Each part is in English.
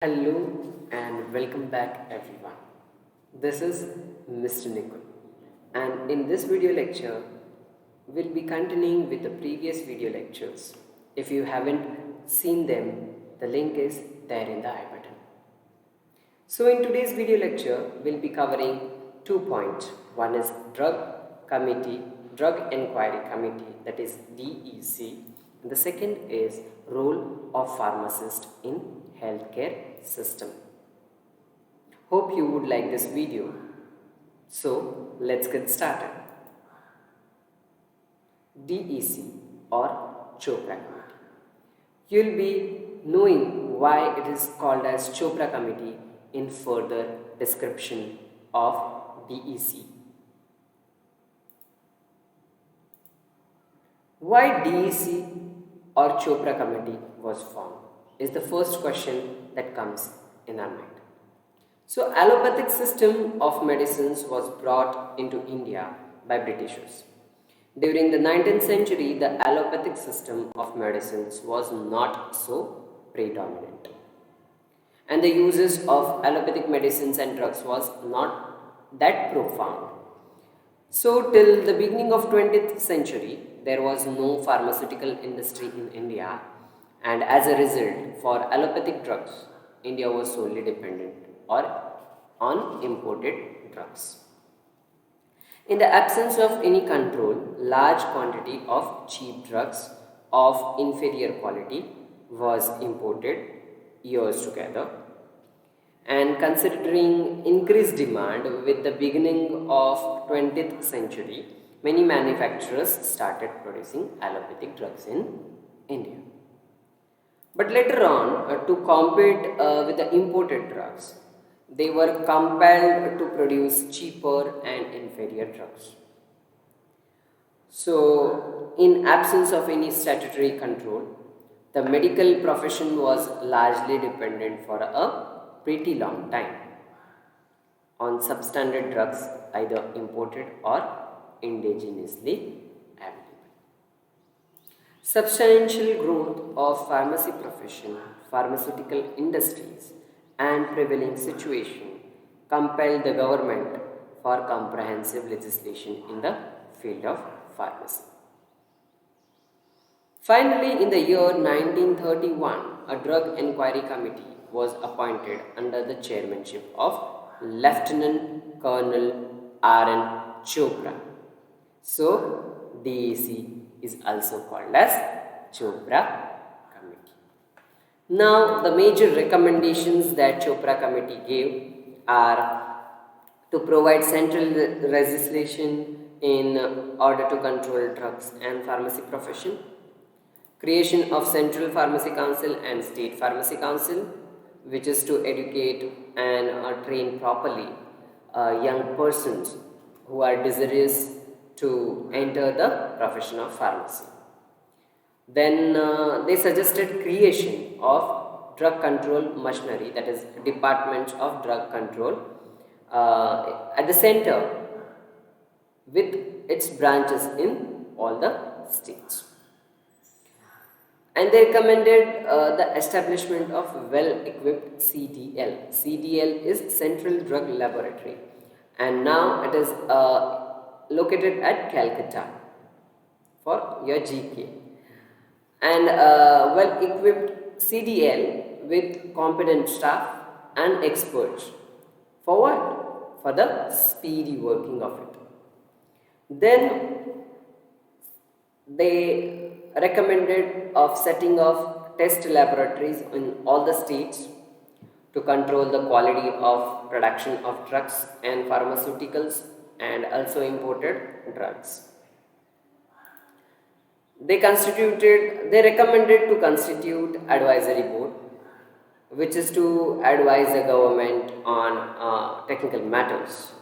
Hello and welcome back everyone. This is Mr. NIKUL, and in this video lecture we'll be continuing with the previous video lectures. If you haven't seen them, the link is there in the I button. So in today's video lecture we'll be covering 2 points. One is Drug Enquiry Committee, that is DEC, and the second is role of pharmacist in healthcare system. Hope you would like this video. So let's get started. DEC or Chopra Committee. You'll be knowing why it is called as Chopra Committee in further description of DEC. Why DEC or Chopra Committee was formed is the first question that comes in our mind. So, allopathic system of medicines was brought into India by Britishers. During the 19th century, the allopathic system of medicines was not so predominant, and the uses of allopathic medicines and drugs was not that profound. So, till the beginning of 20th century, there was no pharmaceutical industry in India, and as a result, for allopathic drugs, India was solely dependent or on imported drugs. In the absence of any control, large quantity of cheap drugs of inferior quality was imported years together. And considering increased demand with the beginning of 20th century, many manufacturers started producing allopathic drugs in India. But later on, to compete with the imported drugs, they were compelled to produce cheaper and inferior drugs. So, in absence of any statutory control, the medical profession was largely dependent for a pretty long time on substandard drugs, either imported or indigenously available. Substantial growth of pharmacy profession, pharmaceutical industries, and prevailing situation compelled the government for comprehensive legislation in the field of pharmacy. Finally, in the year 1931, a Drug Enquiry Committee was appointed under the chairmanship of Lieutenant Colonel R.N. Chopra. So, DEC is also called as Chopra Committee. Now, the major recommendations that Chopra Committee gave are to provide central legislation in order to control drugs and pharmacy profession, creation of Central Pharmacy Council and State Pharmacy Council, which is to educate and train properly young persons who are desirous to enter the profession of pharmacy. Then they suggested creation of drug control machinery, that is Department of Drug Control, at the center with its branches in all the states. And they recommended the establishment of well-equipped CDL. CDL is Central Drug Laboratory, and now it is located at Calcutta for your GK. And well-equipped CDL with competent staff and experts. For what? For the speedy working of it. Then they recommended of setting of test laboratories in all the states to control the quality of production of drugs and pharmaceuticals and also imported drugs. They recommended to constitute advisory board, which is to advise the government on technical matters,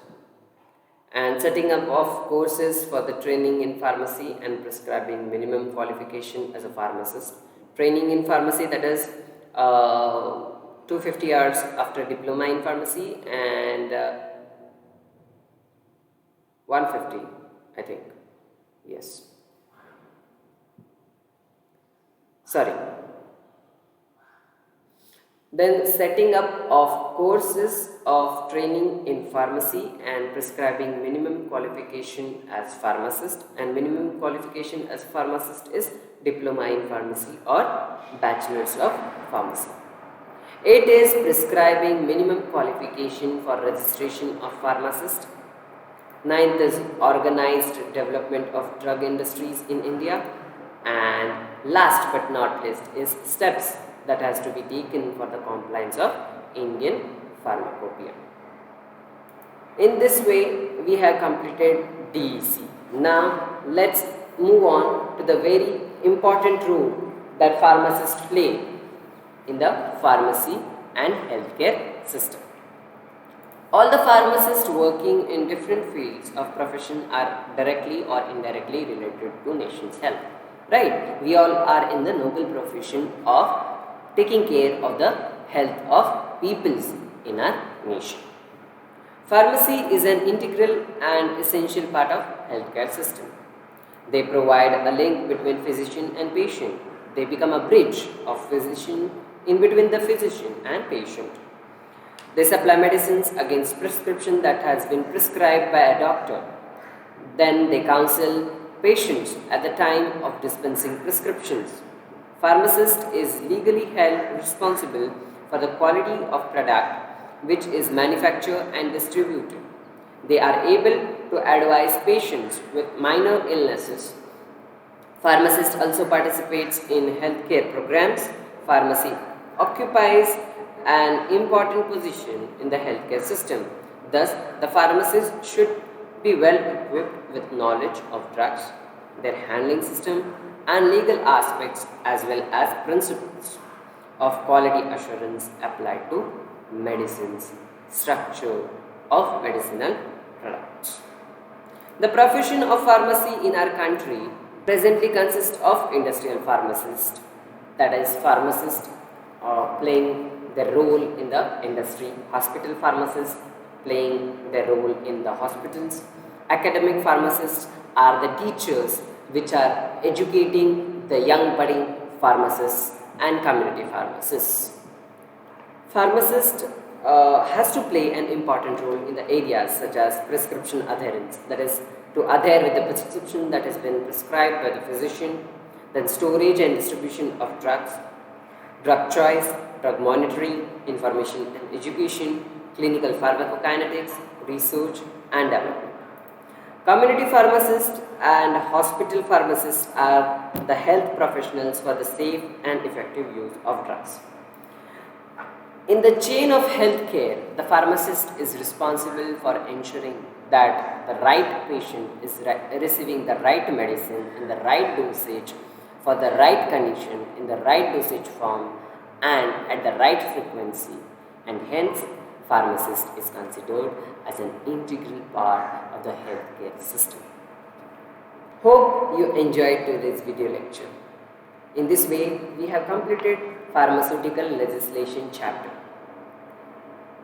and setting up of courses for the training in pharmacy and prescribing minimum qualification as a pharmacist. Training in pharmacy, that is 250 hours after diploma in pharmacy and 150, I think. Yes. Sorry. Then setting up of courses of training in pharmacy and prescribing minimum qualification as pharmacist, and minimum qualification as pharmacist is diploma in pharmacy or bachelor's of pharmacy. 8 is prescribing minimum qualification for registration of pharmacist. 9th is organized development of drug industries in India. And last but not least is steps that has to be taken for the compliance of Indian pharmacopoeia. In this way, we have completed DEC. Now, let's move on to the very important role that pharmacists play in the pharmacy and healthcare system. All the pharmacists working in different fields of profession are directly or indirectly related to nation's health. Right? We all are in the noble profession of taking care of the health of peoples in our nation. Pharmacy is an integral and essential part of healthcare system. They provide a link between physician and patient. They become a bridge of physician in between the physician and patient. They supply medicines against prescription that has been prescribed by a doctor. Then they counsel patients at the time of dispensing prescriptions. Pharmacist is legally held responsible for the quality of product which is manufactured and distributed. They are able to advise patients with minor illnesses. Pharmacist also participates in healthcare programs. Pharmacy occupies an important position in the healthcare system. Thus, the pharmacist should be well equipped with knowledge of drugs, their handling system, and legal aspects as well as principles of quality assurance applied to medicines, structure of medicinal products. The profession of pharmacy in our country presently consists of industrial pharmacists, that is, pharmacists playing their role in the industry, hospital pharmacists playing their role in the hospitals. Academic pharmacists are the teachers which are educating the young budding pharmacists and community pharmacists. Pharmacist has to play an important role in the areas such as prescription adherence, that is, to adhere with the prescription that has been prescribed by the physician, then storage and distribution of drugs, drug choice, drug monitoring, information and education, clinical pharmacokinetics, research and development. Community pharmacists and hospital pharmacists are the health professionals for the safe and effective use of drugs. In the chain of healthcare, the pharmacist is responsible for ensuring that the right patient is receiving the right medicine in the right dosage for the right condition in the right dosage form and at the right frequency, and hence pharmacist is considered as an integral part of the healthcare system. Hope you enjoyed today's video lecture. In this way, we have completed pharmaceutical legislation chapter.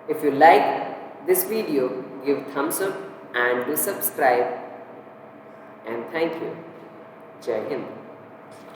If you like this video, give thumbs up and do subscribe, and thank you. Jai Hind.